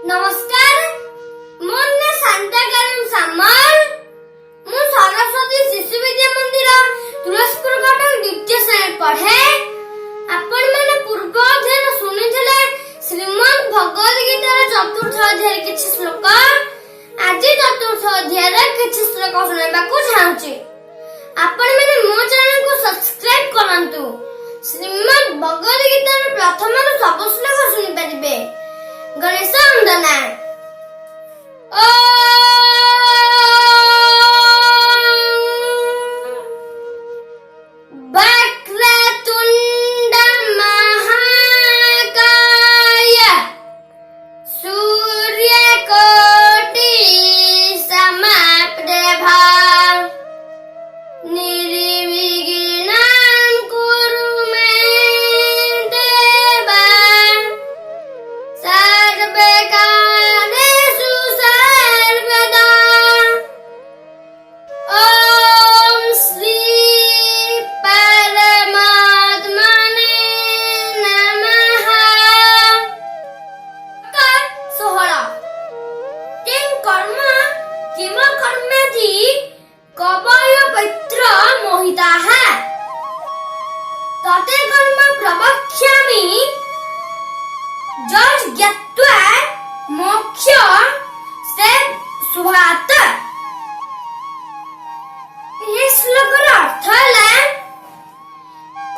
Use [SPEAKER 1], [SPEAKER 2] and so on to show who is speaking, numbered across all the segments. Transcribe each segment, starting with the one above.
[SPEAKER 1] नमस्कार ମୋ ନାଁ ଶାନ୍ତାକାରମ ସାମଲ। ମୁଁ ସରସ୍ୱତୀ ଶିଶୁ ବିଦ୍ୟା ମନ୍ଦିର ତୁଳସୀପୁର କଟକ ଦ୍ୱିତୀୟ ଶ୍ରେଣୀ ପଢେ। ଆପଣମାନେ ପୂର୍ବ ଅଧ୍ୟାୟରେ ଶୁଣିଥିଲେ ଶ୍ରୀମଦ୍ ଭଗବତ ଗୀତାର ଚତୁର୍ଥ ଅଧ୍ୟାୟରେ କିଛି ଶ୍ଲୋକ। ଆଜି ଚତୁର୍ଥ ଅଧ୍ୟାୟରେ କିଛି ଶ୍ଲୋକ ଶୁଣାଇବାକୁ ଚାହୁଁଛି। ଆପଣମାନେ ମୋ ଚ୍ୟାନେଲକୁ ସବସ୍କ୍ରାଇବ କରନ୍ତୁ। ଶ୍ରୀମଦ୍ ଭଗବତ ଗୀତାର ପ୍ରଥମରୁ ସବୁ ଶ୍ଲୋକ ଶୁଣିପାରିବେ। ଗଣେଶ ବନ୍ଦନା। वक्रतुण्ड महाकाय सूर्यकोटि समप्रभा निर्विघ्नं कुरु मे देव सर्वकार्येषु सर्वदा। ओम श्री परमात्मने नमः। 16 किं कर्म किम कर्मेति कवय पत्र मोहिताः तते कर्म प्रवक्ष्यामि ज्ञात्वा मोक्ष से शुभात्। ये श्लोकर अर्थ है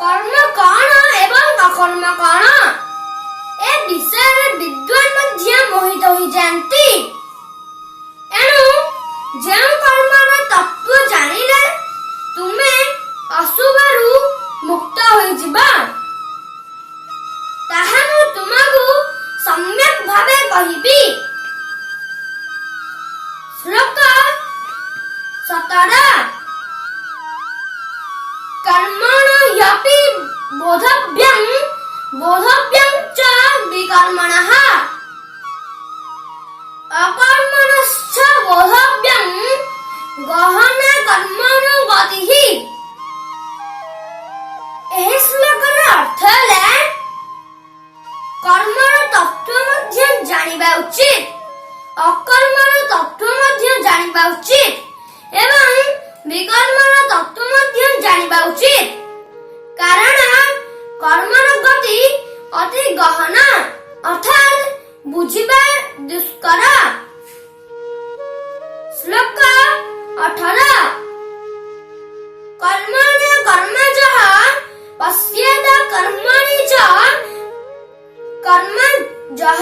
[SPEAKER 1] कर्म कौन एवं अकर्म कौन ए विषय विद्वान मध्य मोहित हो जाती। एणु जो कर्मर तत्व जानिले तुमे अशुभरु मुक्त हो जिबा। ताहा मु तुमको सम्यक भावे कहिबी। श्लोक 17 कर्मणो ह्यपि बोधव्यं च विकर्मणः अकर्मणश्च बोधव्यं गहना कर्मणो गतिः। एह श्लोकर अर्थ है कर्मर तत्व मध्य जानिबा उचित, अकर्मर तत्व मध्य जानिबा उचित एवं विकर्मर तत्व मध्य जानिबा उचित। कारण कर्मर गति अति गहना अर्थात बुझिबा दुष्कर। श्लोक 18 कर्मण्य कर्मजः पश्येत कर्मणि च कर्मजः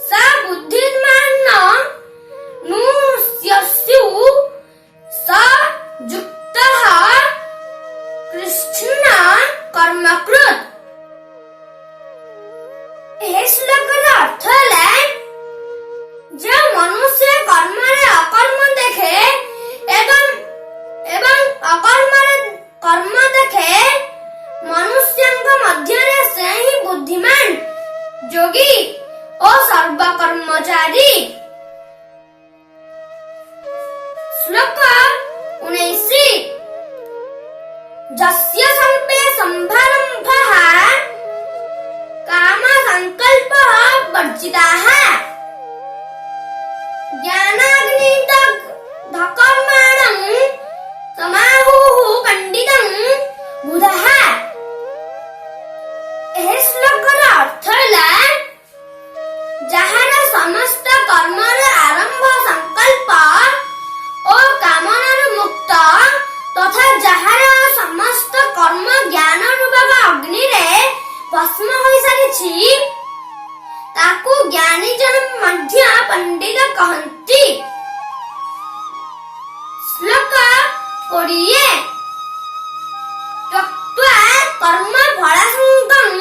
[SPEAKER 1] सा बुद्धिमान् नुष्यस्यु स युक्तः कृष्ण कर्मकृत्। यह श्लोक अर्थ है जो मनुष्य कर्म अकर्म देखे एवं अकर्म कर्म देखे मनुष्यଙ୍କ ମଧ୍ୟରେ ସେ ହିଁ ବୁଦ୍ଧିମାନ ଯୋଗୀ ଓ ସର୍ବକର୍ମଚାରୀ। ଶ୍ଲୋକ 19 ଯସ୍ୟ ସମ୍ପେ ସମ୍ଭାରମ୍ଭଃ କାମ ସଂକଳ୍ପଃ ବର୍ଜିତାଃ ଜ୍ଞାନାଗ୍ନିଦଗ୍ଧକର୍ମାणं समाहुः पंडितं बुधः। यह श्लोकर अर्थ है जहार समस्त कर्मर आरंभ संकल्प और कामनार मुक्त तथा जहार समस्त कर्म ज्ञान रूपक अग्नि रे भस्म हो सारी ताकू ज्ञानी जन मध्य पंडित कहती। श्लोक 20 त्यक्त्वा कर्म फलासङ्गं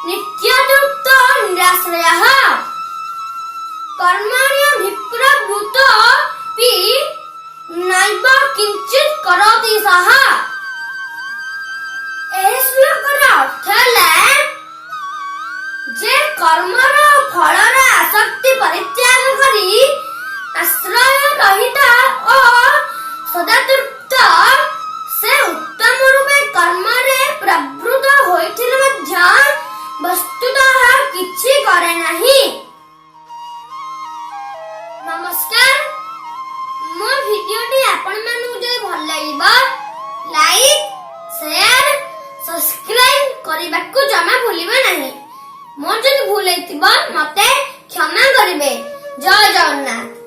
[SPEAKER 1] नित्यतृप्तो निराश्रयः कर्मण्यभिप्रवृतोऽपि नैव किञ्चित् करोति सः। एह श्लोकर अर्थ है जे कर्मर फलर आसक्ति परित्याग करी आश्रय रहित और सदातृप्त से उत्तम रूपे कर्म रे प्रवृत्त होइथिले मध्य वस्तुतः किछि ନମସ୍କାର। ମୋ ଭିଡିଓଟି ଆପଣମାନଙ୍କୁ ଯଦି ଭଲ ଲାଗିବ ଲାଇକ୍ ସେୟାର ସବସ୍କ୍ରାଇବ କରିବାକୁ ଜମା ଭୁଲିବେ ନାହିଁ। ମୋର ଯଦି ଭୁଲ ହେଇଥିବ ମତେ କ୍ଷମା କରିବେ। ଜୟ ଜଗନ୍ନାଥ।